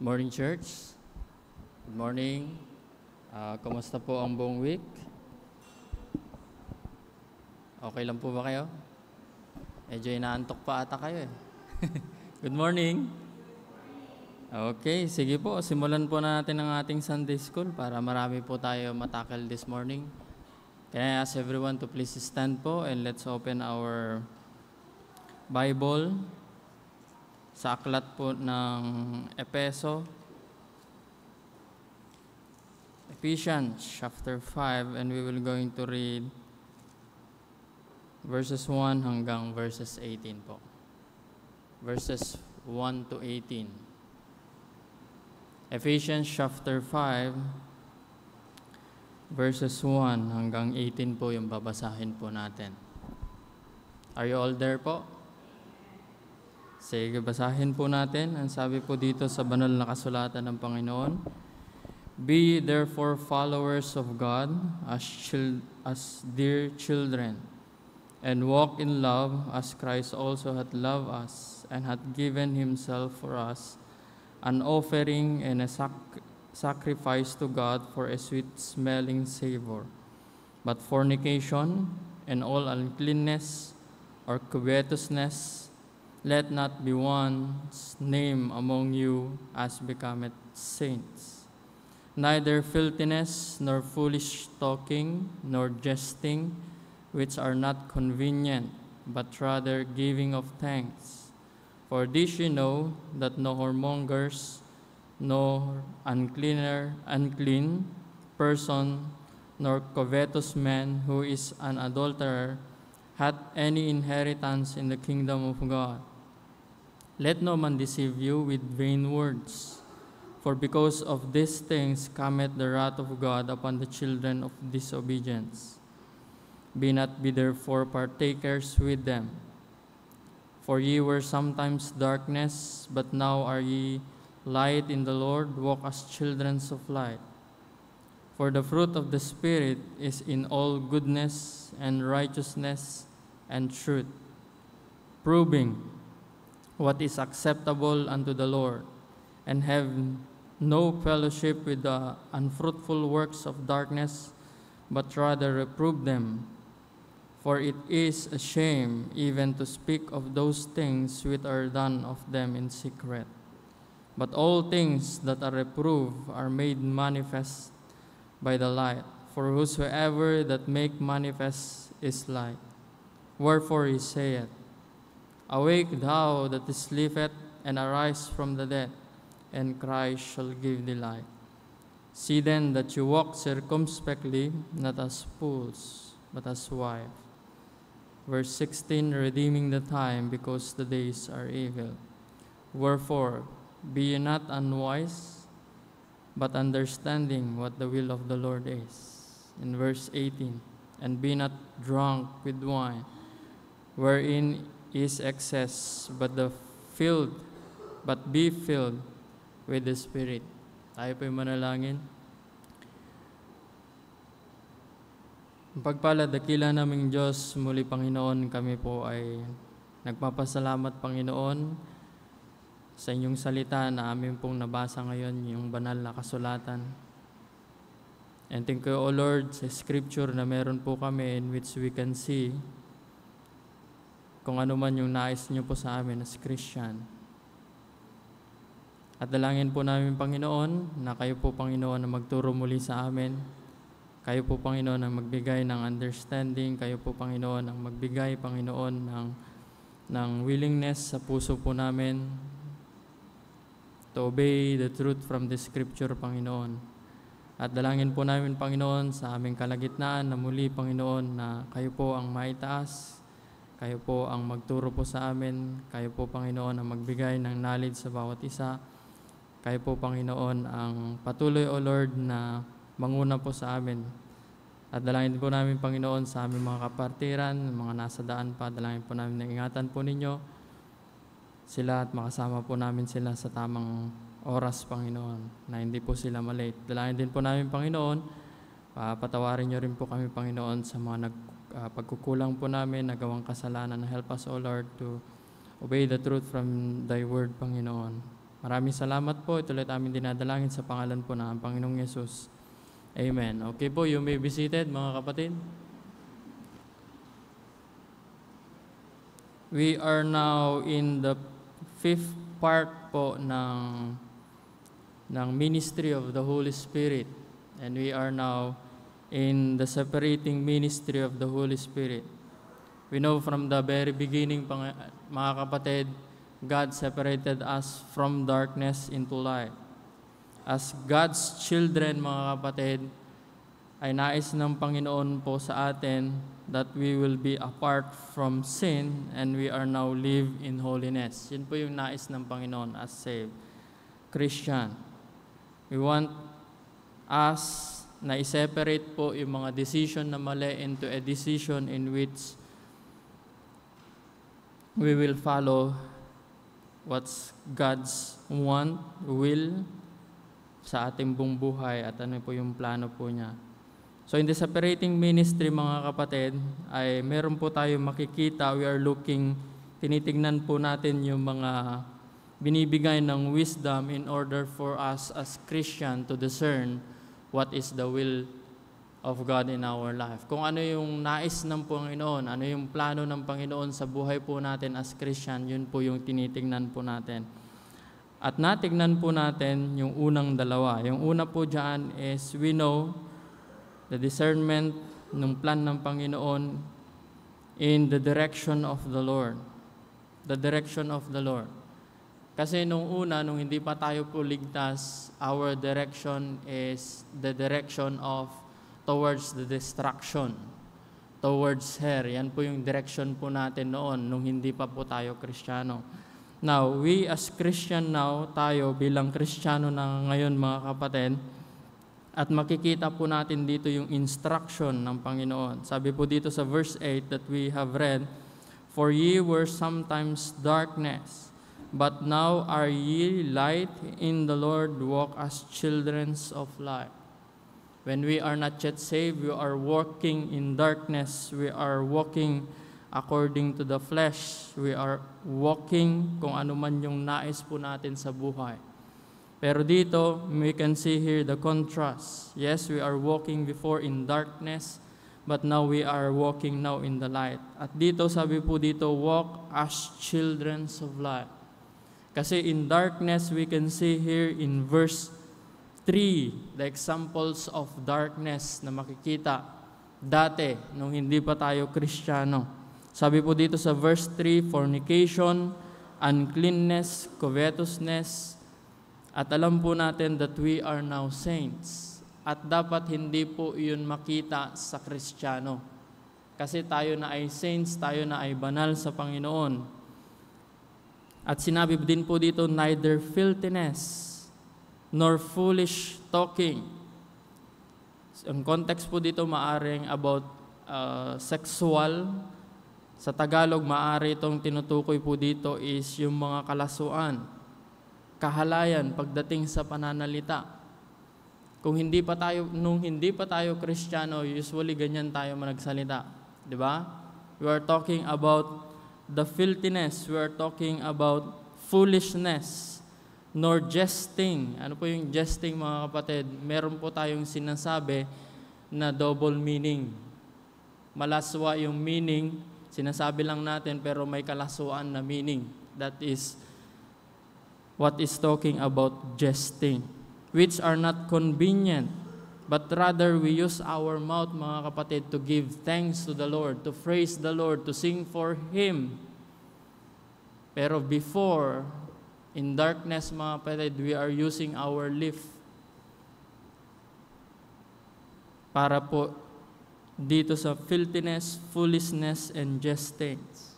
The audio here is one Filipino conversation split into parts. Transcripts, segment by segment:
Morning, church. Good morning. Kumusta po ang buong week? Okay lang po ba kayo? Medyo inaantok pa ata kayo eh. Good morning. Okay, sige po. Simulan po natin ang ating Sunday School para marami po tayo matakal this morning. Can I ask everyone to please stand po and let's open our Bible sa aklat po ng Ephesians chapter 5, and we will going to read verses 1 hanggang verses 18 po. Verses 1 to 18. Ephesians chapter 5, verses 1 hanggang 18 po yung babasahin po natin. Are you all there po? Sige, basahin po natin. Ang sabi po dito sa banal na kasulatan ng Panginoon, "Be therefore followers of God as dear children, and walk in love as Christ also hath loved us, and hath given himself for us, an offering and a sacrifice to God for a sweet-smelling savor. But fornication and all uncleanness or covetousness, let not be one's name among you as becometh saints. Neither filthiness, nor foolish talking, nor jesting, which are not convenient, but rather giving of thanks. For this you know, that no whoremongers, nor unclean person, nor covetous man who is an adulterer, hath any inheritance in the kingdom of God. Let no man deceive you with vain words, for because of these things cometh the wrath of God upon the children of disobedience. Be not therefore partakers with them. For ye were sometimes darkness, but now are ye light in the Lord. Walk as children of light. For the fruit of the Spirit is in all goodness and righteousness and truth, proving what is acceptable unto the Lord, and have no fellowship with the unfruitful works of darkness, but rather reprove them. For it is a shame even to speak of those things which are done of them in secret. But all things that are reproved are made manifest by the light, for whosoever that make manifest is light. Wherefore he saith, Awake thou that sleepeth, and arise from the dead, and Christ shall give thee light. See then that you walk circumspectly, not as fools, but as wise." Verse 16, "Redeeming the time, because the days are evil. Wherefore, be ye not unwise, but understanding what the will of the Lord is." In verse 18, "And be not drunk with wine, wherein is excess, but be filled with the Spirit." Tayo po'y manalangin. Pagpalad, dakila naming Diyos, muli Panginoon, kami po ay nagpapasalamat, Panginoon, sa inyong salita na amin pong nabasa ngayon, yung banal na kasulatan. And thank you, O Lord, sa scripture na meron po kami in which we can see kung ano man yung nais niyo po sa amin as Christian. At dalangin po namin, Panginoon, na kayo po, Panginoon, na magturo muli sa amin. Kayo po, Panginoon, ang magbigay ng understanding. Kayo po, Panginoon, ang magbigay, Panginoon, ng willingness sa puso po namin to obey the truth from the scripture, Panginoon. At dalangin po namin, Panginoon, sa aming kalagitnaan na muli, Panginoon, na kayo po ang maitaas. Kayo po ang magturo po sa amin. Kayo po, Panginoon, ang magbigay ng knowledge sa bawat isa. Kayo po, Panginoon, ang patuloy, O Lord, na manguna po sa amin. At dalangin po namin, Panginoon, sa aming mga kapartiran, mga nasa daan pa. Dalangin po namin na ingatan po ninyo sila at makasama po namin sila sa tamang oras, Panginoon, na hindi po sila malate. Dalangin din po namin, Panginoon, patawarin niyo rin po kami, Panginoon, sa mga pagkukulang po namin, nagawang kasalanan. Help us, O Lord, to obey the truth from Thy word, Panginoon. Maraming salamat po. Ito ulit aming dinadalangin sa pangalan po ng Panginoong Yesus. Amen. Okay po, you may be seated, mga kapatid. We are now in the 5th part po ng ministry of the Holy Spirit. And we are now in the separating ministry of the Holy Spirit. We know from the very beginning, mga kapatid, God separated us from darkness into light. As God's children, mga kapatid, ay nais ng Panginoon po sa atin that we will be apart from sin and we are now live in holiness. Yun po yung nais ng Panginoon as saved Christian. We want us na i-separate po yung mga decision na mali into a decision in which we will follow what's God's will sa ating buong buhay at ano po yung plano po niya. So in the separating ministry, mga kapatid, ay meron po tayo makikita, we are tinitignan po natin yung mga binibigay ng wisdom in order for us as Christian to discern what is the will of God in our life. Kung ano yung nais ng Panginoon, ano yung plano ng Panginoon sa buhay po natin as Christian, yun po yung tinitingnan po natin. At natignan po natin yung unang dalawa. Yung una po dyan is we know the discernment ng plan ng Panginoon in the direction of the Lord. The direction of the Lord. Kasi nung hindi pa tayo po ligtas, our direction is the direction of towards the destruction, towards hell. Yan po yung direction po natin noon nung hindi pa po tayo Kristiyano. Now, we as Christian now, tayo bilang Kristiyano na ngayon, mga kapatid, at makikita po natin dito yung instruction ng Panginoon. Sabi po dito sa verse 8 that we have read, "For ye were sometimes darkness, but now are ye light in the Lord, walk as children of light." When we are not yet saved, we are walking in darkness. We are walking according to the flesh. We are walking kung ano man yung nais po natin sa buhay. Pero dito, we can see here the contrast. Yes, we are walking before in darkness, but now we are walking now in the light. At dito, sabi po dito, walk as children of light. Kasi in darkness, we can see here in verse 3, the examples of darkness na makikita dati nung hindi pa tayo Kristiyano. Sabi po dito sa verse 3, fornication, uncleanness, covetousness, at alam po natin that we are now saints. At dapat hindi po yun makita sa Kristiyano. Kasi tayo na ay saints, tayo na ay banal sa Panginoon. At sinabi din po dito, neither filthiness, nor foolish talking. Ang context po dito maaring about sexual. Sa Tagalog, maari itong tinutukoy po dito is yung mga kalasuan, kahalayan pagdating sa pananalita. Nung hindi pa tayo Kristiyano, usually ganyan tayo managsalita. Di ba? We are talking about the filthiness. We are talking about foolishness. Nor jesting. Ano po yung jesting, mga kapatid? Meron po tayong sinasabi na double meaning. Malaswa yung meaning, sinasabi lang natin pero may kalasuan na meaning. That is what is talking about jesting, which are not convenient, but rather we use our mouth, mga kapatid, to give thanks to the Lord, to praise the Lord, to sing for Him. Pero before, in darkness, mga kapatid, we are using our lips para po dito sa filthiness, foolishness, and jestings.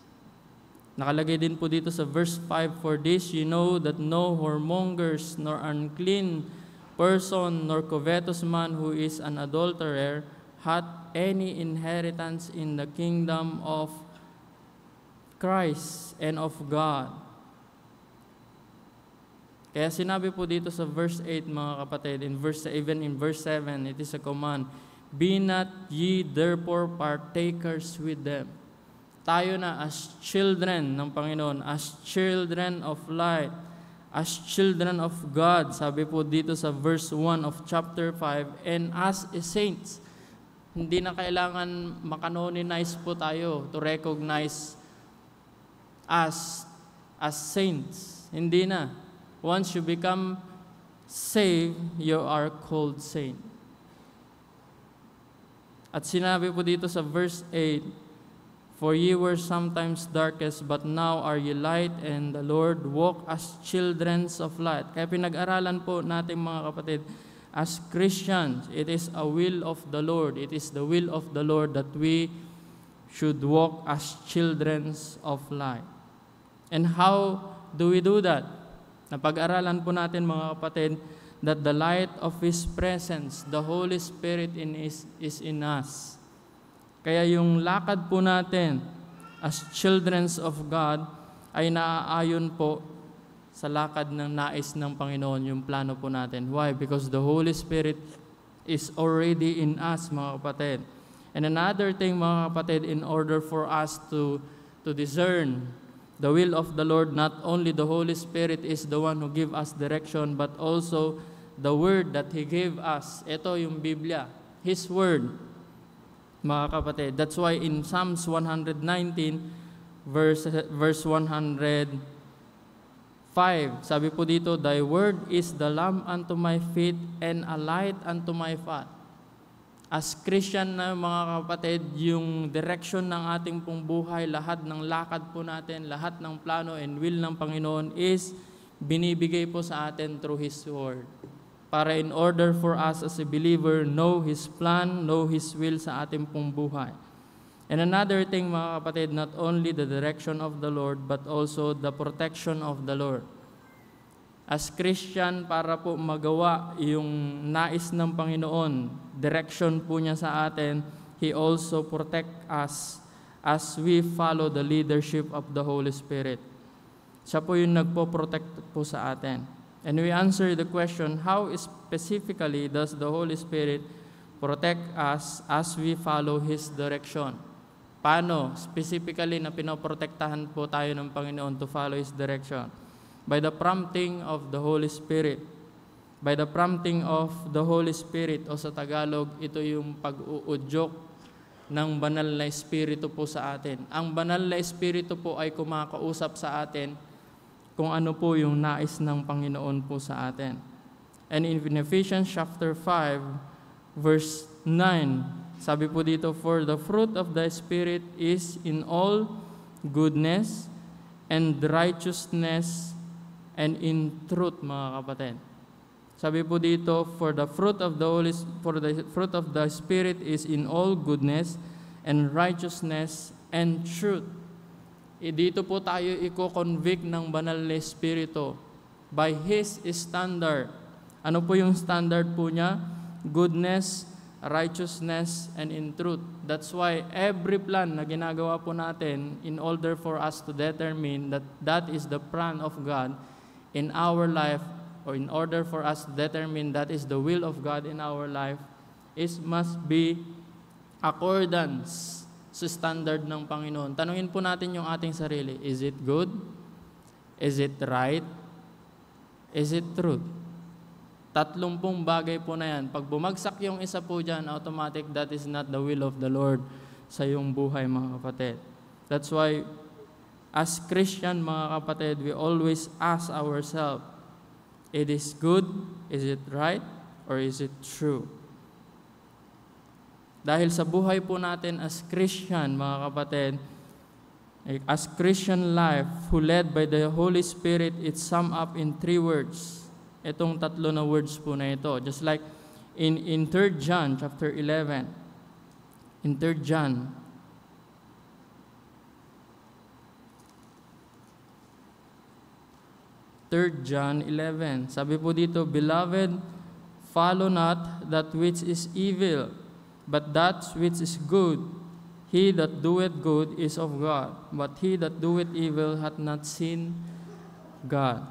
Nakalagay din po dito sa verse 5, "For this you know that no whoremongers, nor unclean person, nor covetous man who is an adulterer, hath any inheritance in the kingdom of Christ and of God." Kaya sinabi po dito sa verse 8, mga kapatid, even in verse 7, it is a command, "Be not ye therefore partakers with them." Tayo na as children ng Panginoon, as children of light, as children of God, sabi po dito sa verse 1 of chapter 5, and as saints. Hindi na kailangan makanonize po tayo to recognize us as saints. Hindi na. Once you become saved, you are called saint. At sinabi po dito sa verse 8, for ye were sometimes darkest, but now are ye light, and the Lord walk as children of light. Kaya pinag-aralan po natin mga kapatid, as Christians, it is a will of the Lord. It is the will of the Lord that we should walk as children of light. And how do we do that? Napag-aralan po natin mga kapatid, that the light of His presence, the Holy Spirit is in us. Kaya yung lakad po natin as children of God ay naaayon po sa lakad ng nais ng Panginoon, yung plano po natin. Why? Because the Holy Spirit is already in us, mga kapatid. And another thing, mga kapatid, in order for us to discern the will of the Lord, not only the Holy Spirit is the one who give us direction, but also the Word that He gave us. Ito yung Biblia, His Word, mga kapatid. That's why in Psalms 119, verse 105, sabi po dito, Thy word is the lamp unto my feet and a light unto my path. As Christian na mga kapatid, yung direction ng ating pong buhay, lahat ng lakad po natin, lahat ng plano and will ng Panginoon is binibigay po sa atin through His Word. Para in order for us as a believer, know His plan, know His will sa ating pong buhay. And another thing mga kapatid, not only the direction of the Lord, but also the protection of the Lord. As Christian, para po magawa yung nais ng Panginoon, direction po niya sa atin, He also protect us as we follow the leadership of the Holy Spirit. Siya po yung nagpo-protect po sa atin. And we answer the question, how specifically does the Holy Spirit protect us as we follow His direction? Paano specifically na pinoprotektahan po tayo ng Panginoon to follow His direction? By the prompting of the Holy Spirit. By the prompting of the Holy Spirit, o sa Tagalog, ito yung pag-uudyok ng banal na Espiritu po sa atin. Ang banal na Espiritu po ay kumakausap sa atin kung ano po yung nais ng Panginoon po sa atin. And in Ephesians chapter 5, verse 9, sabi po dito, for the fruit of the Spirit is in all goodness and righteousness and in truth, mga kapatid. Sabi po dito, for the fruit of the Spirit is in all goodness and righteousness and truth. Dito po tayo i-convict ng banal na Espiritu by His standard. Ano po yung standard po niya? Goodness, righteousness, and in truth. That's why every plan na ginagawa po natin, in order for us to determine that that is the plan of God in our life, or in order for us to determine that is the will of God in our life, must be accordance sa standard ng Panginoon. Tanungin po natin yung ating sarili, is it good? Is it right? Is it truth? 30 bagay po na yan. Pag bumagsak yung isa po dyan, automatic that is not the will of the Lord sa iyong buhay, mga kapatid. That's why, as Christian, mga kapatid, we always ask ourselves, it is good, is it right, or is it true? Dahil sa buhay po natin as Christian, mga kapatid, as Christian life, who led by the Holy Spirit, it's summed up in 3 words. Itong 3 na words po na ito. Just like in 3 John chapter 11, in 3 John, John 11, sabi po dito, Beloved, follow not that which is evil, but that which is good. He that doeth good is of God, but he that doeth evil hath not seen God.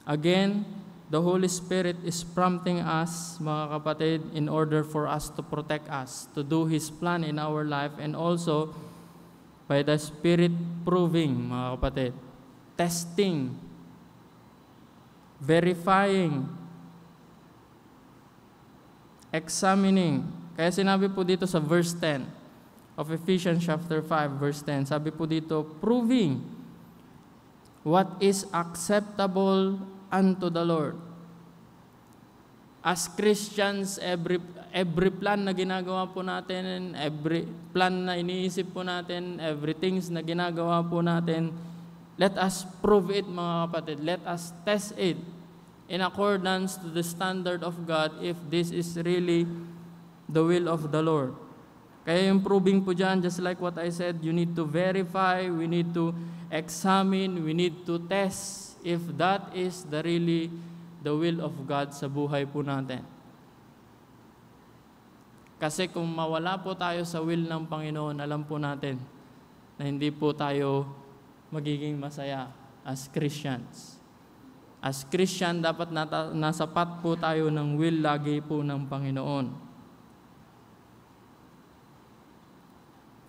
Again, the Holy Spirit is prompting us, mga kapatid, in order for us to protect us, to do His plan in our life, and also by the Spirit proving, mga kapatid, testing verifying, examining. Kaya sinabi po dito sa verse 10 of Ephesians chapter 5 verse 10, sabi po dito, proving what is acceptable unto the Lord. As Christians, every plan na ginagawa po natin, every plan na iniisip po natin, everything na ginagawa po natin, let us prove it, mga kapatid. Let us test it in accordance to the standard of God if this is really the will of the Lord. Kaya yung proving po dyan, just like what I said, you need to verify, we need to examine, we need to test if that is really the will of God sa buhay po natin. Kasi kung mawala po tayo sa will ng Panginoon, alam po natin na hindi po tayo magiging masaya as Christians. As Christian, dapat nasapat po tayo ng will lagi po ng Panginoon.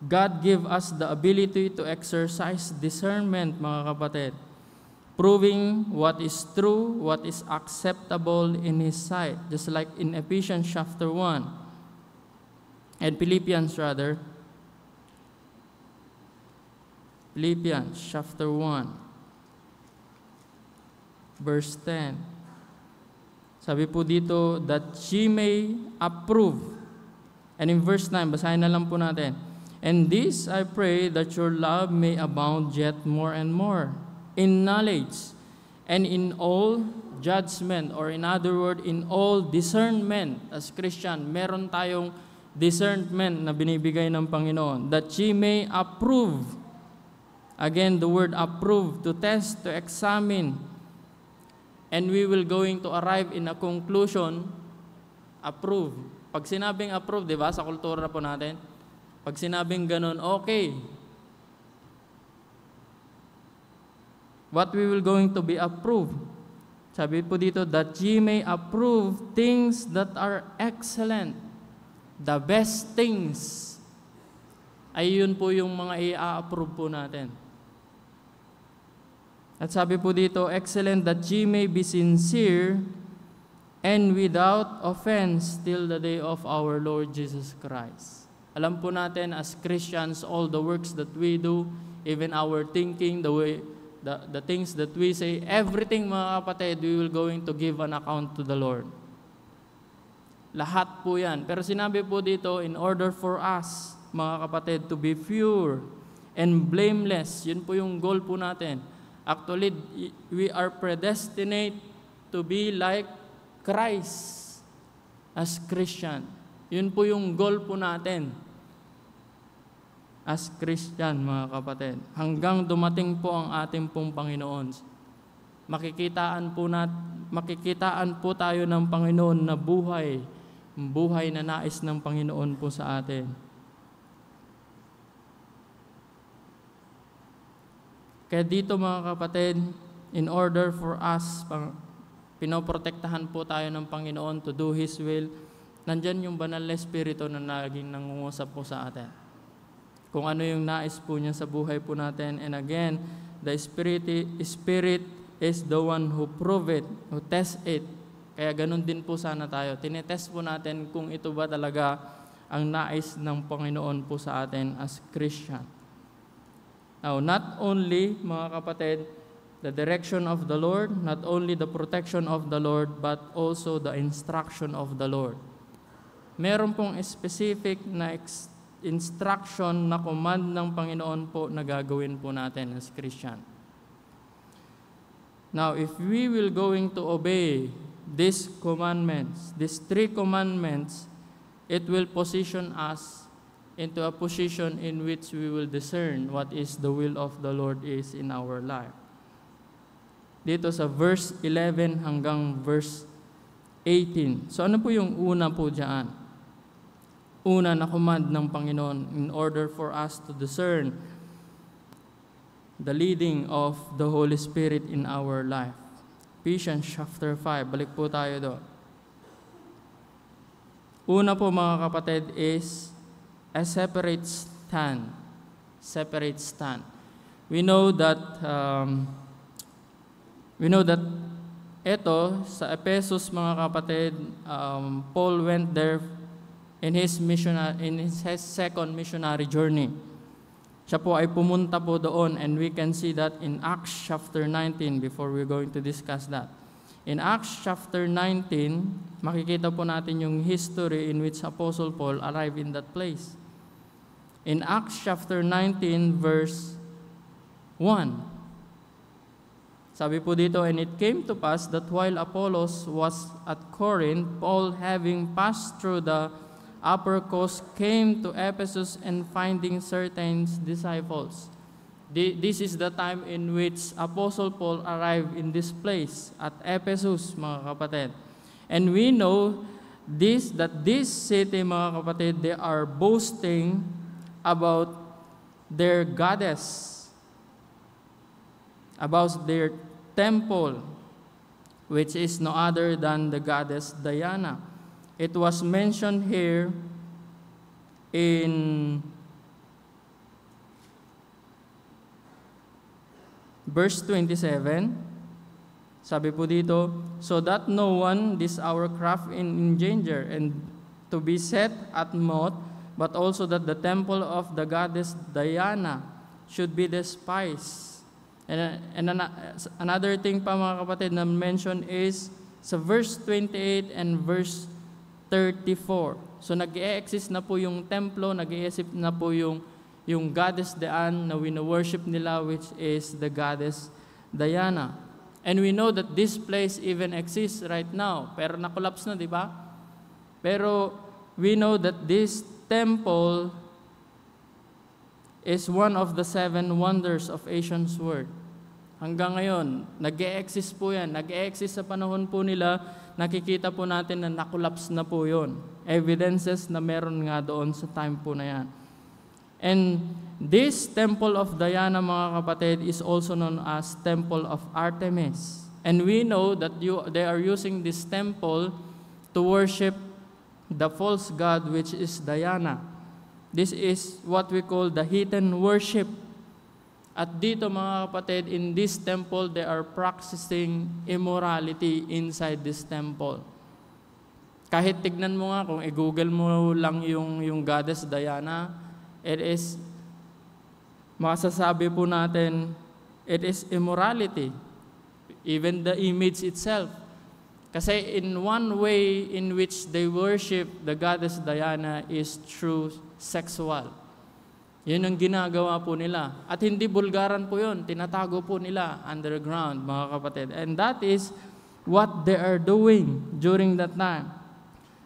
God give us the ability to exercise discernment, mga kapatid, proving what is true, what is acceptable in His sight. Just like in Ephesians chapter 1 and Philippians chapter 1 verse 10. Sabi po dito, that ye may approve. And in verse 9, basahin na lang po natin. And this I pray, that your love may abound yet more and more in knowledge and in all judgment, or in other word, in all discernment. As Christian, meron tayong discernment na binibigay ng Panginoon, that ye may approve. Again, the word approve, to test, to examine. And we will going to arrive in a conclusion, approve. Pag sinabing approve, di ba, sa kultura po natin, pag sinabing ganun, okay. What we will going to be approved? Sabi po dito, that ye may approve things that are excellent. The best things. Ay yun po yung mga i-approve po natin. At sabi po dito, excellent, that ye may be sincere and without offense till the day of our Lord Jesus Christ. Alam po natin as Christians, all the works that we do, even our thinking, the things that we say, everything, mga kapatid, we will going to give an account to the Lord. Lahat po yan. Pero sinabi po dito, in order for us, mga kapatid, to be pure and blameless, yun po yung goal po natin. Actually, we are predestinate to be like Christ as Christian. Yun po yung goal po natin as Christian, mga kapatid. Hanggang dumating po ang ating pong Panginoon. Makikitaan po tayo ng Panginoon na buhay na nais ng Panginoon po sa atin. Kaya dito, mga kapatid, in order for us, pinoprotektahan po tayo ng Panginoon to do His will, nandyan yung banal na Espiritu na naging nangungusap po sa atin. Kung ano yung nais po niya sa buhay po natin. And again, the Spirit is the one who prove it, who test it. Kaya ganun din po sana tayo. Tinetest po natin kung ito ba talaga ang nais ng Panginoon po sa atin as Christian. Now, not only, mga kapatid, the direction of the Lord, not only the protection of the Lord, but also the instruction of the Lord. Meron pong specific na instruction na command ng Panginoon po na gagawin po natin as Christian. Now, if we will going to obey these commandments, these 3 commandments, it will position us into a position in which we will discern what is the will of the Lord is in our life. Dito sa verse 11 hanggang verse 18. So ano po yung una po dyan? Una na command ng Panginoon in order for us to discern the leading of the Holy Spirit in our life. Ephesians chapter 5. Balik po tayo doon. Una po, mga kapatid, is a separate stand. Separate stand. We know that Ito, sa Ephesus mga kapatid, Paul went there in his second missionary journey. Siya po ay pumunta po doon, and we can see that in Acts chapter 19 before we're going to discuss that. In Acts chapter 19, makikita po natin yung history in which Apostle Paul arrived in that place. In Acts chapter 19 verse 1, sabi po dito, "And it came to pass that while Apollos was at Corinth, Paul, having passed through the upper coast, came to Ephesus, and finding certain disciples." This is the time in which Apostle Paul arrived in this place, at Ephesus, mga kapatid. And we know that this city, mga kapatid, they are boasting about their goddess, about their temple, which is no other than the goddess Diana. It was mentioned here in verse 27. Sabi po dito, "So that no one this our craft in danger, and to be set at naught, but also that the temple of the goddess Diana should be despised." And another thing pa mga kapatid na mention is sa verse 28 and verse 34. So nag-e-exist na po yung templo, nag-e-exist na po yung goddess Diana na wino-worship nila, which is the goddess Diana. And we know that this place even exists right now. Pero na-collapse na, di ba? Pero we know that this temple is one of the 7 wonders of Asian's world. Hanggang ngayon, nag-e-exist po yan. Nag-e-exist sa panahon po nila, nakikita po natin na na-collapse na po yun. Evidences na meron nga doon sa time po na yan. And this temple of Diana, mga kapatid, is also known as Temple of Artemis. And we know that they are using this temple to worship the false god, which is Diana. This is what we call the heathen worship. At dito mga kapatid, in this temple, they are practicing immorality inside this temple. Kahit tignan mo nga, kung i-google mo lang yung goddess Diana, it is, masasabi po natin, it is immorality. Even the image itself. Kasi in one way in which they worship the goddess Diana is through sexual. Yun ang ginagawa po nila. At hindi bulgaran po yun. Tinatago po nila underground, mga kapatid. And that is what they are doing during that time.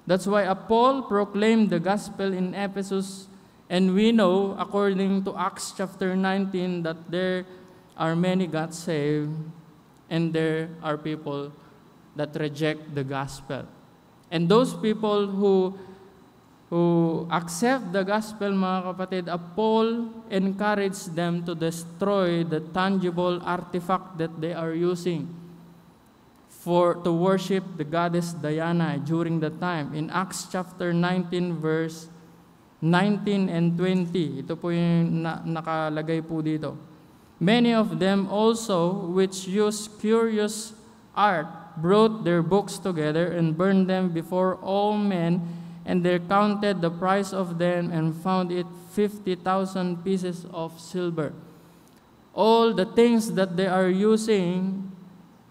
That's why Paul proclaimed the gospel in Ephesus. And we know, according to Acts chapter 19, that there are many got saved. And there are people that reject the gospel. And those people who accept the gospel, mga kapatid, Paul encouraged them to destroy the tangible artifact that they are using to worship the goddess Diana during the time. In Acts chapter 19 verse 19 and 20, ito po yung nakalagay po dito. "Many of them also which use curious art brought their books together and burned them before all men, and they counted the price of them and found it 50,000 pieces of silver." All the things that they are using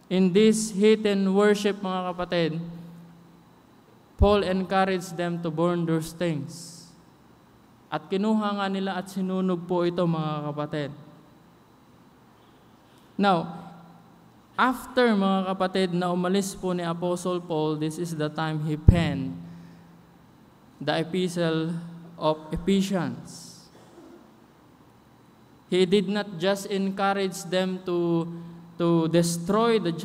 in this heathen worship, mga kapatid, Paul encouraged them to burn those things. At kinuha nga nila at sinunog po ito, mga kapatid. Now, after, mga kapatid, na umalis po ni Apostle Paul, this is the time he penned the epistle of Ephesians. He did not just encourage them to destroy the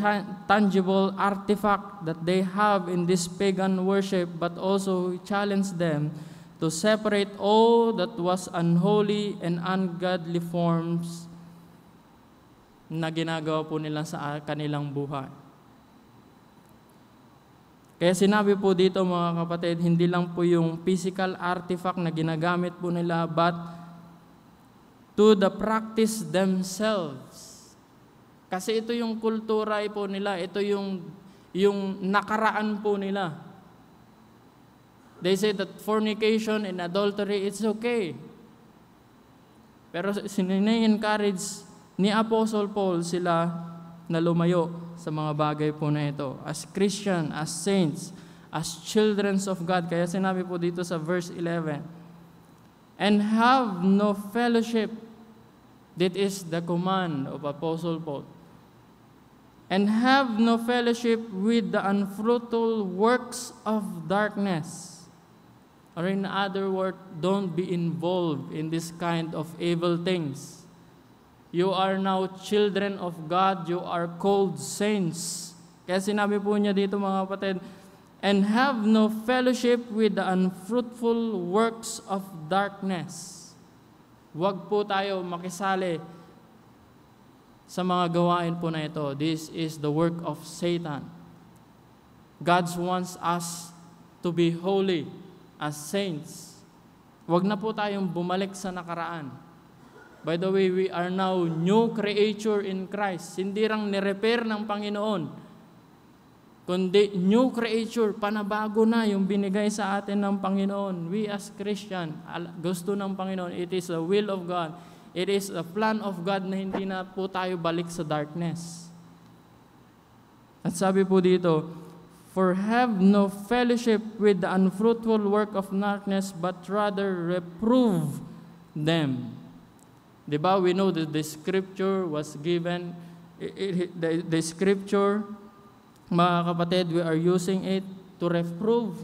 tangible artifact that they have in this pagan worship, but also challenged them to separate all that was unholy and ungodly forms na ginagawa po nila sa kanilang buhay. Kaya sinabi po dito, mga kapatid, hindi lang po yung physical artifact na ginagamit po nila, but to the practice themselves. Kasi ito yung kultura po nila, ito yung nakaraan po nila. They say that fornication and adultery, it's okay. Pero sinini-encourage ni Apostle Paul sila na lumayo sa mga bagay po na ito. As Christian, as saints, as children of God. Kaya sinabi po dito sa verse 11, and have no fellowship. That is the command of Apostle Paul. And have no fellowship with the unfruitful works of darkness. Or in other words, don't be involved in this kind of evil things. You are now children of God. You are called saints. Kaya sinabi po niya dito mga kapatid, and have no fellowship with the unfruitful works of darkness. Huwag po tayo makisali sa mga gawain po na ito. This is the work of Satan. God wants us to be holy as saints. Huwag na po tayong bumalik sa nakaraan. By the way, we are now new creature in Christ. Hindi lang ni-repair ng Panginoon, kundi new creature, panabago na yung binigay sa atin ng Panginoon. We as Christian, gusto ng Panginoon, it is the will of God. It is a plan of God na hindi na po tayo balik sa darkness. At sabi po dito, for have no fellowship with the unfruitful work of darkness, but rather reprove them. Diba? We know that the scripture was given, the scripture, mga kapatid, we are using it to reprove.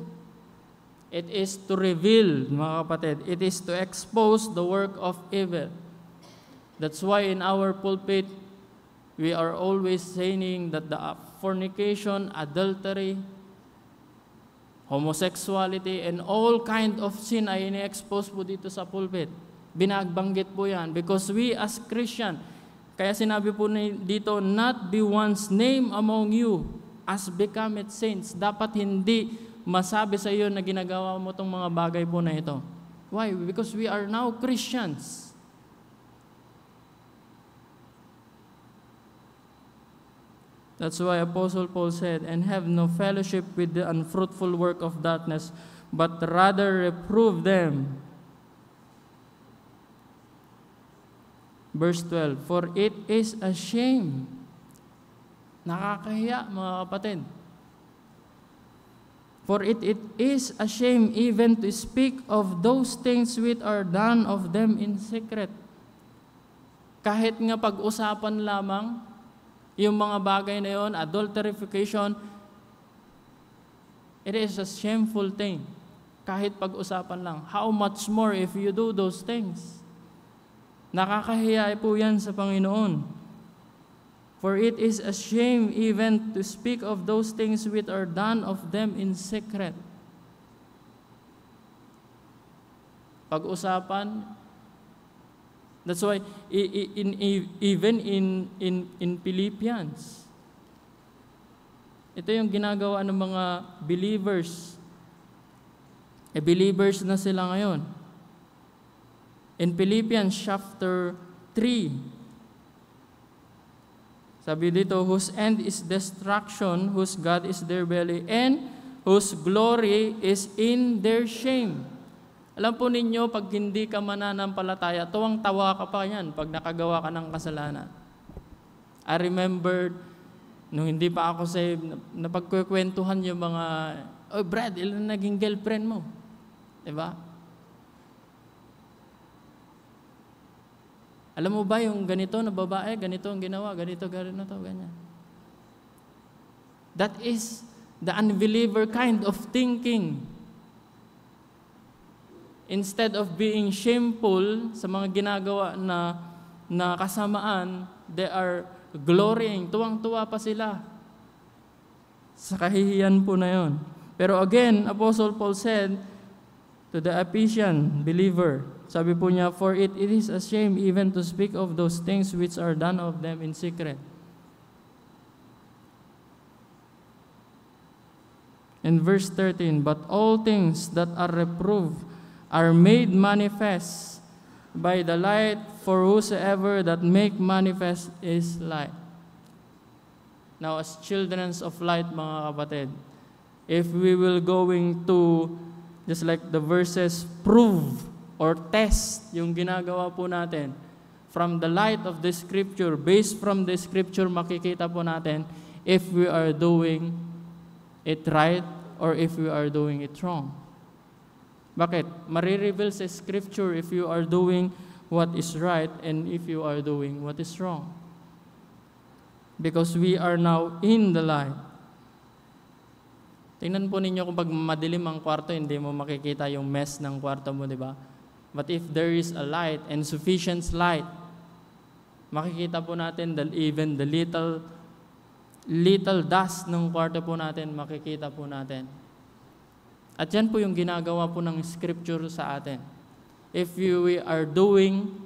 It is to reveal, mga kapatid. It is to expose the work of evil. That's why in our pulpit, we are always saying that the fornication, adultery, homosexuality, and all kind of sin ay ini-expose po dito sa pulpit. Binagbanggit po yan because we as Christian, kaya sinabi po dito, not be one's name among you as become it saints. Dapat hindi masabi sa iyo na ginagawa mo itong mga bagay po na ito. Why? Because we are now Christians. That's why Apostle Paul said, and have no fellowship with the unfruitful work of darkness, but rather reprove them. Verse 12, for it is a shame. Nakakahiya, mga kapatid. For it is a shame even to speak of those things which are done of them in secret. Kahit nga pag-usapan lamang, yung mga bagay na yon, adulterification, it is a shameful thing. Kahit pag-usapan lang. How much more if you do those things? Nakakahiya po yan sa Panginoon. For it is a shame even to speak of those things which are done of them in secret. Pag-usapan, that's why even in Philippians, ito yung ginagawa ng mga believers. Believers na sila ngayon. In Philippians chapter 3, sabi dito, whose end is destruction, whose God is their belly, and whose glory is in their shame. Alam po ninyo, pag hindi ka mananampalataya, tuwang-tawa ka pa yan pag nakagawa ka ng kasalanan. I remember, nung hindi pa ako saved, napagkukwentuhan yung mga, oh Brad, ilan naging girlfriend mo? Diba? Alam mo ba yung ganito na babae, ganito ang ginawa, ganito, ganyan. That is the unbeliever kind of thinking. Instead of being shameful sa mga ginagawa na kasamaan, they are glorying. Tuwang-tuwa pa sila sa kahihiyan po na yon. Pero again, Apostle Paul said to the Ephesian believer, sabi po niya, for it is a shame even to speak of those things which are done of them in secret. In verse 13, but all things that are reproved are made manifest by the light, for whosoever that make manifest is light. Now, as children of light, mga kapatid, if we will going to, just like the verses, prove or test yung ginagawa po natin from the light of the Scripture, based from the Scripture, makikita po natin if we are doing it right or if we are doing it wrong. Bakit? Marireveal sa Scripture if you are doing what is right and if you are doing what is wrong. Because we are now in the light. Tingnan po ninyo kung pag madilim ang kwarto, hindi mo makikita yung mess ng kwarto mo, di ba? But if there is a light and sufficient light, makikita po natin that even the little dust ng kwarto po natin, makikita po natin. At yan po yung ginagawa po ng Scripture sa atin. If we are doing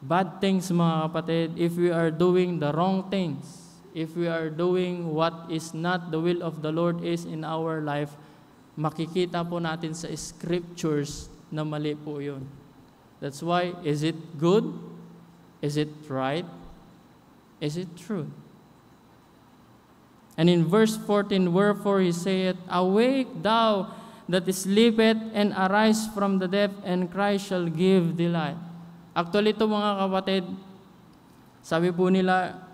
bad things, mga kapatid, if we are doing the wrong things, if we are doing what is not the will of the Lord is in our life, makikita po natin sa Scriptures na mali po yun. That's why, is it good? Is it right? Is it true? And in verse 14, wherefore he saith, awake thou that sleepeth, and arise from the dead, and Christ shall give thee light. Actually, ito mga kapatid, sabi po nila,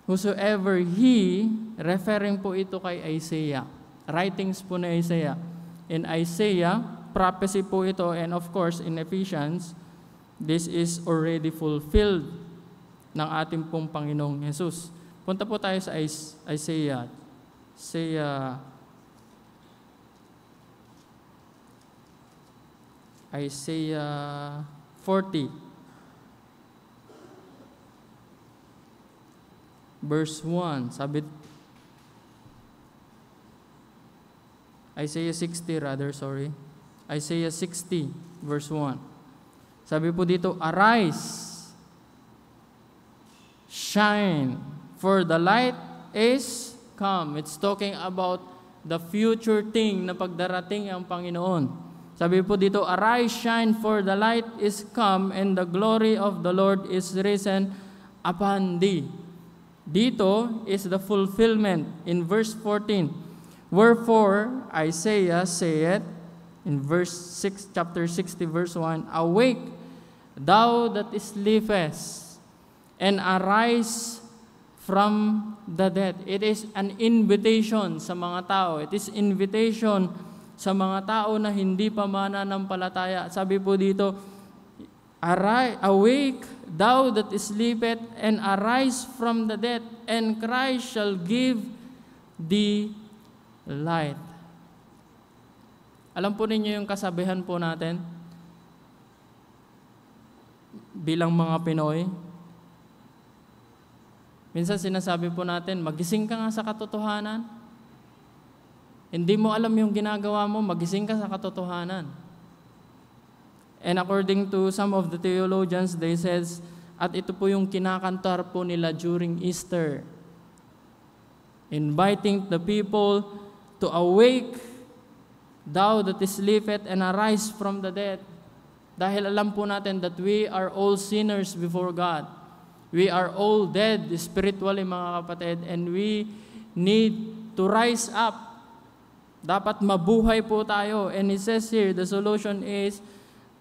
whosoever he, referring po ito kay Isaiah. Writings po na Isaiah. In Isaiah, prophecy po ito, and of course, in Ephesians, this is already fulfilled ng ating pong Panginoong Jesus. Punta po tayo sa Isaiah. Isaiah 40. Verse 1, sabi, Isaiah 60, verse 1. Sabi po dito, arise, shine, for the light is come. It's talking about the future thing na pagdarating ang Panginoon. Sabi po dito, arise, shine, for the light is come, and the glory of the Lord is risen upon thee. Dito is the fulfillment in verse 14. Wherefore Isaiah saith in chapter 60, verse 1, awake, thou that sleepest, and arise from the dead. It is an invitation sa mga tao. It is invitation sa mga tao na hindi pa mananampalataya. Sabi po dito, awake, thou that sleepeth, and arise from the dead, and Christ shall give thee light. Alam po ninyo yung kasabihan po natin bilang mga Pinoy. Minsan sinasabi po natin, magising ka nga sa katotohanan. Hindi mo alam yung ginagawa mo, magising ka sa katotohanan. And according to some of the theologians, they says, at ito po yung kinakantar po nila during Easter, inviting the people to awake, thou that sleepeth, and arise from the dead. Dahil alam po natin that we are all sinners before God. We are all dead spiritually, mga kapatid, and we need to rise up. Dapat mabuhay po tayo. And it says here, the solution is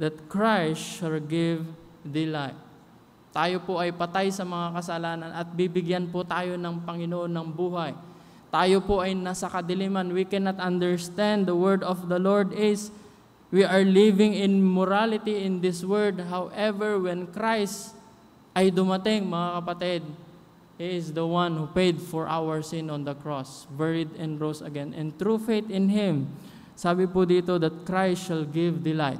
that Christ shall give thee light. Tayo po ay patay sa mga kasalanan at bibigyan po tayo ng Panginoon ng buhay. Tayo po ay nasa kadiliman. We cannot understand the word of the Lord is we are living in morality in this world. However, when Christ ay dumating, mga kapatid, He is the one who paid for our sin on the cross, buried and rose again. And through faith in Him, sabi po dito that Christ shall give thee light.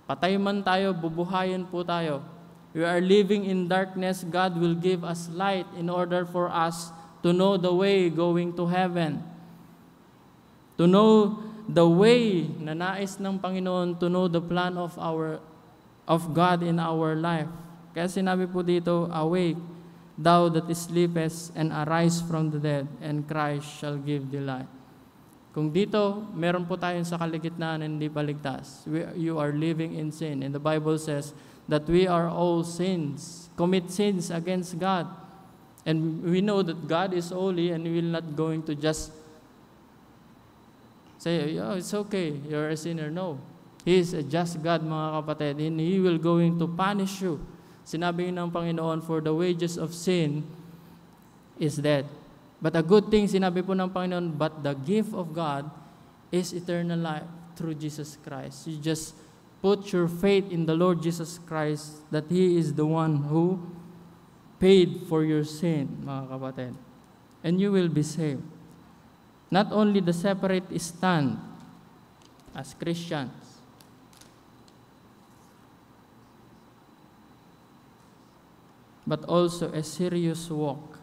Patay man tayo, bubuhayin po tayo. We are living in darkness. God will give us light in order for us to know the way going to heaven. To know the way na nais ng Panginoon, to know the plan of God in our life. Kaya sinabi po dito, awake, thou that sleepest, and arise from the dead, and Christ shall give thee light. Kung dito, meron po tayong sa kaligitnaan na hindi paligtas. You are living in sin. And the Bible says that we are all commit sins against God. And we know that God is holy and we will not going to just say, oh, it's okay, you're a sinner. No. He is a just God, mga kapatid, and He will going to punish you. Sinabi ng Panginoon, for the wages of sin is death. But a good thing, sinabi po ng Panginoon, but the gift of God is eternal life through Jesus Christ. You just put your faith in the Lord Jesus Christ, that He is the one who paid for your sin, mga kapatid. And you will be saved. Not only the separate stand as Christians, but also a serious walk.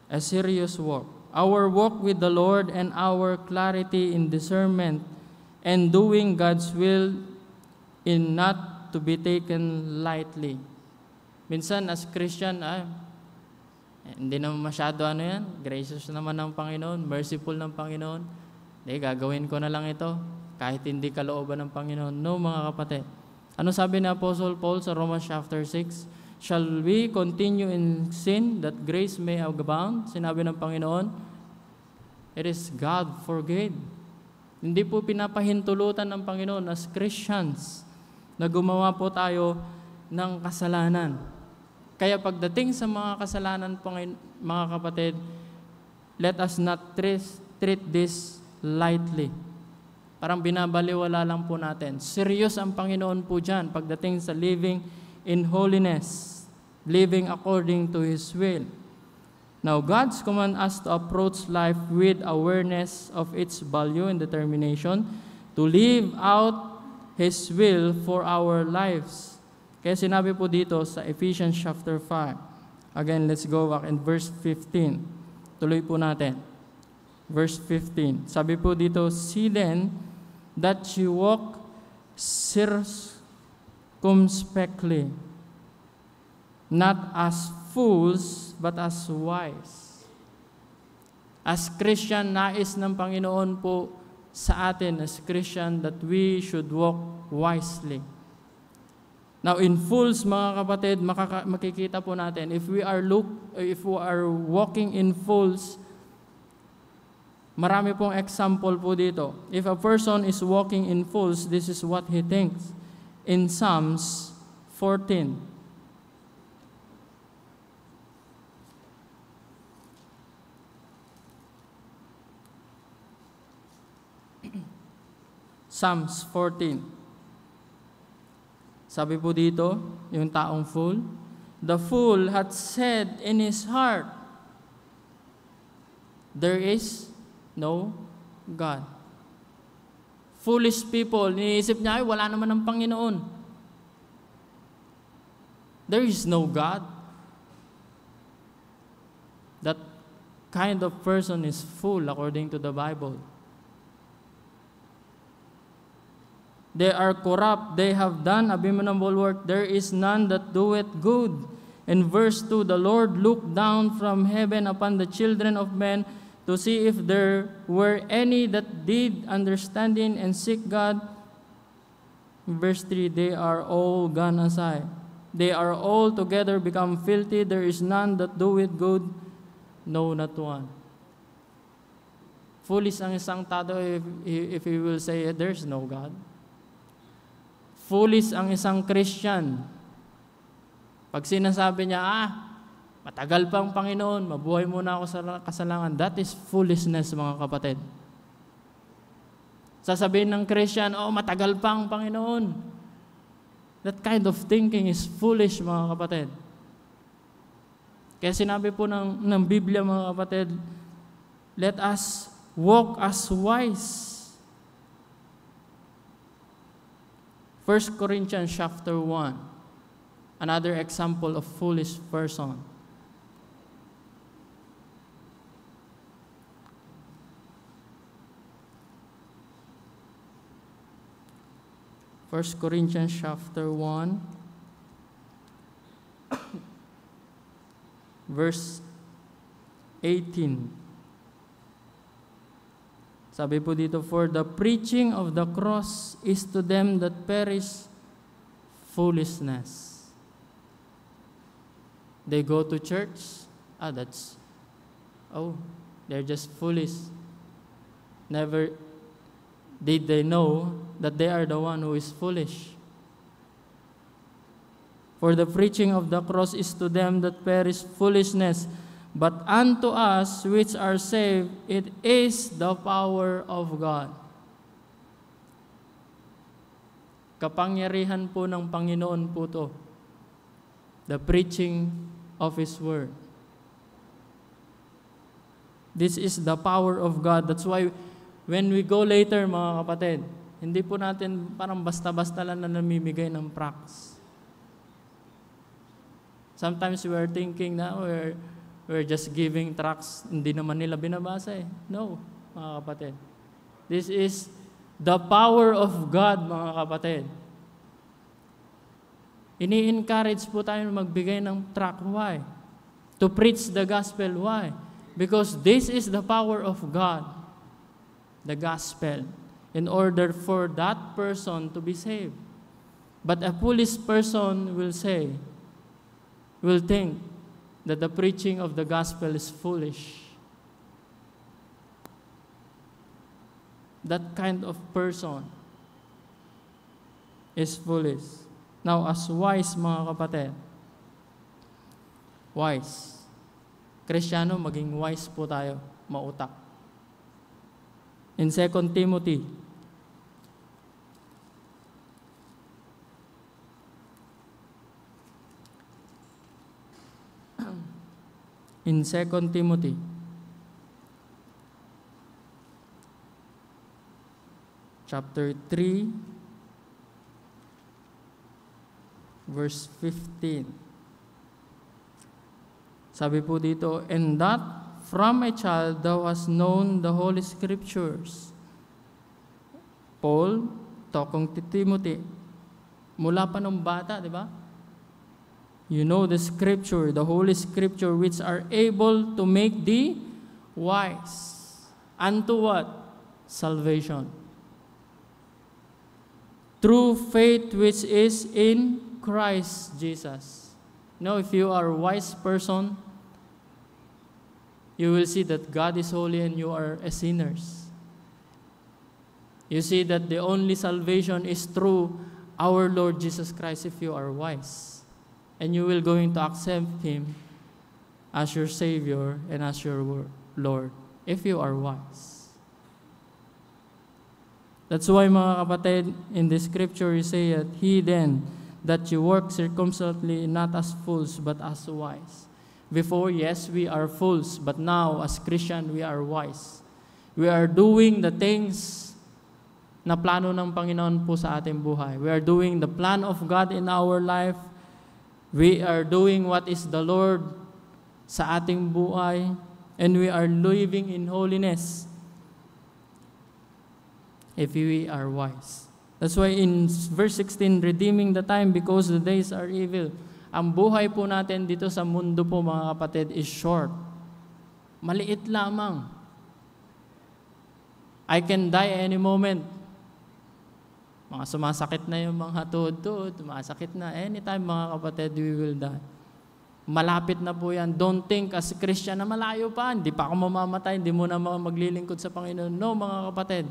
A serious walk. Our walk with the Lord and our clarity in discernment and doing God's will in not to be taken lightly. Minsan as Christian, hindi naman masyado yan, gracious naman ng Panginoon, merciful ng Panginoon, gagawin ko na lang ito, kahit hindi kalooban ng Panginoon. No, mga kapatid. Ano sabi ni Apostle Paul sa Romans chapter 6? Shall we continue in sin that grace may abound? Sinabi ng Panginoon, it is God forbid. Hindi po pinapahintulutan ng Panginoon as Christians na gumawa po tayo ng kasalanan. Kaya pagdating sa mga kasalanan, mga kapatid, let us not treat this lightly. Parang binabaliwala lang po natin. Serious ang Panginoon po dyan pagdating sa living in holiness, living according to His will. Now, God's command us to approach life with awareness of its value and determination to live out His will for our lives. Kaya sinabi po dito sa Ephesians chapter 5. Again, let's go back in verse 15. Tuloy po natin. Verse 15. Sabi po dito, see then that you walk circumspectly, not as fools, but as wise. As Christian, nais ng Panginoon po sa atin as Christian that we should walk wisely. Now in fools, mga kapatid, makikita po natin if we are walking in fools, marami pong example po dito. If a person is walking in fools, this is what he thinks. In Psalms 14, Psalms 14. Sabi po dito, yung taong fool, the fool hath said in his heart, there is no God. Foolish people, iniisip niya, ay wala naman ng Panginoon. There is no God. That kind of person is fool according to the Bible. They are corrupt, they have done abominable work, there is none that doeth good. In verse 2, the Lord looked down from heaven upon the children of men to see if there were any that did understanding and seek God. In verse 3, they are all gone aside. They are all together become filthy, there is none that doeth good, no, not one. Foolish ang isang tao if he will say, there's no God. Foolish ang isang Christian. Pag sinasabi niya, matagal pang Panginoon, mabuhay muna ako sa kasalanan, that is foolishness, mga kapatid. Sasabihin ng Christian, matagal pang Panginoon. That kind of thinking is foolish, mga kapatid. Kaya sinabi po ng Biblia, mga kapatid, let us walk as wise. 1 Corinthians chapter 1, another example of foolish person. First Corinthians chapter 1, verse 18. Sabi po dito, for the preaching of the cross is to them that perish foolishness. They go to church. They're just foolish. Never did they know that they are the one who is foolish. For the preaching of the cross is to them that perish foolishness, but unto us which are saved, it is the power of God. Kapangyarihan po ng Panginoon po to. The preaching of His Word. This is the power of God. That's why when we go later, mga kapatid, hindi po natin parang basta-basta lang na namimigay ng tracts. Sometimes we are thinking na we're just giving tracts, hindi naman nila binabasa eh. No, mga kapatid. This is the power of God, mga kapatid. Ini-encourage po tayo magbigay ng tract. Why? To preach the gospel. Why? Because this is the power of God, the gospel, in order for that person to be saved. But a foolish person will think that the preaching of the gospel is foolish. That kind of person is foolish. Now, as wise, mga kapatid, wise. Kristiyano, maging wise po tayo, mautak. In 2 Timothy, chapter 3, verse 15. Sabi po dito, and that from a child thou hast known the Holy Scriptures. Paul, talking to Timothy, mula pa nung bata, di ba? You know the Scripture, the Holy Scripture, which are able to make thee wise. Unto what? Salvation. Through faith which is in Christ Jesus. Now, if you are a wise person, you will see that God is holy and you are a sinners. You see that the only salvation is through our Lord Jesus Christ if you are wise. And you will going to accept Him as your Savior and as your Lord if you are wise. That's why, mga kapatid, in the scripture you say that He then that you work circumspectly not as fools but as wise. Before, yes, we are fools, but now as Christian we are wise. We are doing the things na plano ng Panginoon po sa ating buhay. We are doing the plan of God in our life. We are doing what is the Lord sa ating buhay, and we are living in holiness if we are wise. That's why in verse 16, redeeming the time because the days are evil. Ang buhay po natin dito sa mundo po, mga kapatid, is short. Maliit lamang. I can die any moment. Mga sumasakit na yung mga tuhod-tuhod, sumasakit na. Anytime, mga kapatid, we will die. Malapit na po yan. Don't think as Christian na malayo pa. Hindi pa ako mamamatay, hindi mo na maglilingkod sa Panginoon. No, mga kapatid.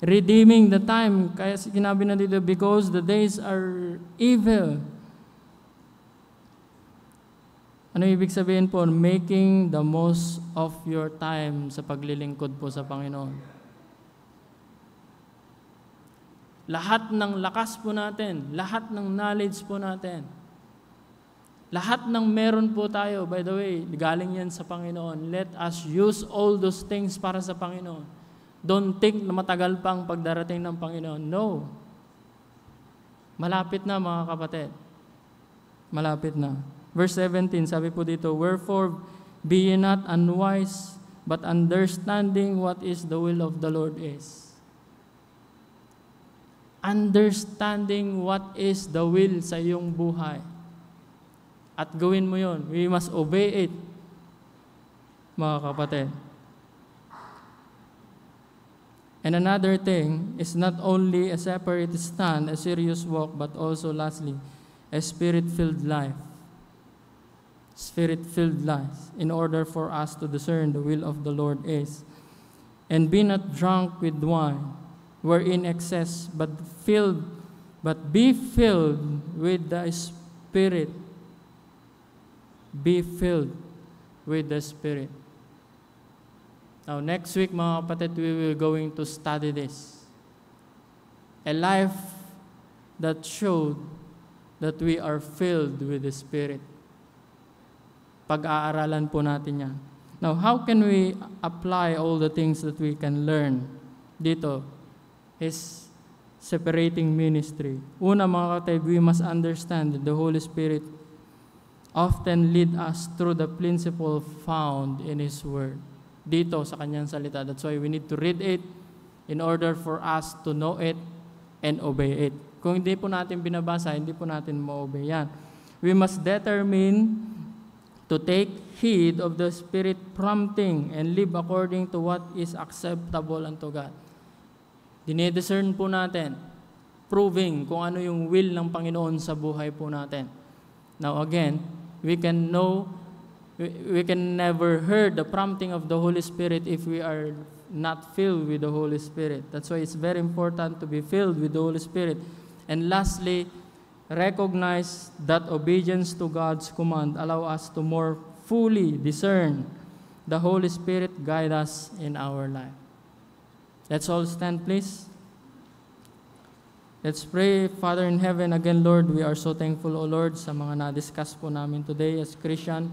Redeeming the time. Kaya sinabi na dito, because the days are evil. Ano ibig sabihin po? Making the most of your time sa paglilingkod po sa Panginoon. Lahat ng lakas po natin, lahat ng knowledge po natin, lahat ng meron po tayo, by the way, galing yan sa Panginoon. Let us use all those things para sa Panginoon. Don't think na matagal pang pagdarating ng Panginoon. No. Malapit na, mga kapatid. Malapit na. Verse 17, sabi po dito, wherefore be ye not unwise, but understanding what is the will of the Lord is. Understanding what is the will sa iyong buhay. At gawin mo yon. We must obey it, mga kapatid. And another thing is not only a separate stand, a serious walk, but also lastly, a spirit-filled life. Spirit-filled lives, in order for us to discern the will of the Lord is. And be not drunk with wine, wherein excess, but be filled with the Spirit. Be filled with the Spirit. Now, next week, mga kapatid, we will going to study this. A life that showed that we are filled with the Spirit. Pag-aaralan po natin yan. Now, how can we apply all the things that we can learn dito? His separating ministry. Una, mga kapatid, we must understand that the Holy Spirit often lead us through the principle found in His Word. Dito sa kanyang salita. That's why we need to read it in order for us to know it and obey it. Kung hindi po natin binabasa, hindi po natin ma-obey yan. We must determine to take heed of the Spirit prompting and live according to what is acceptable unto God. Dinediscern po natin, proving kung ano yung will ng Panginoon sa buhay po natin. Now again, we can never hear the prompting of the Holy Spirit if we are not filled with the Holy Spirit. That's why it's very important to be filled with the Holy Spirit. And lastly, recognize that obedience to God's command allow us to more fully discern the Holy Spirit guide us in our life. Let's all stand, please. Let's pray. Father in heaven, again, Lord, we are so thankful, O Lord, sa mga na-discuss po namin today as Christian,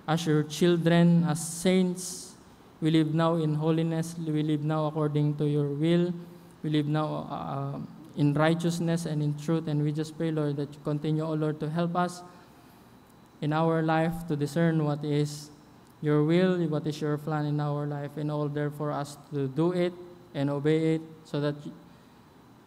as your children, as saints. We live now in holiness. We live now according to your will. We live now in righteousness and in truth. And we just pray, Lord, that you continue, O Lord, to help us in our life to discern what is your will, what is your plan in our life, in order for us to do it and obey it, so that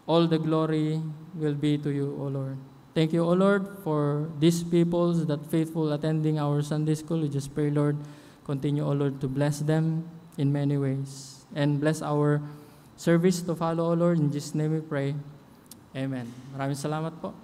all the glory will be to you, O Lord. Thank you, O Lord, for these peoples that faithful attending our Sunday school. We just pray, Lord, continue, O Lord, to bless them in many ways. And bless our service to follow, O Lord. In Jesus' name we pray. Amen. Maraming salamat po.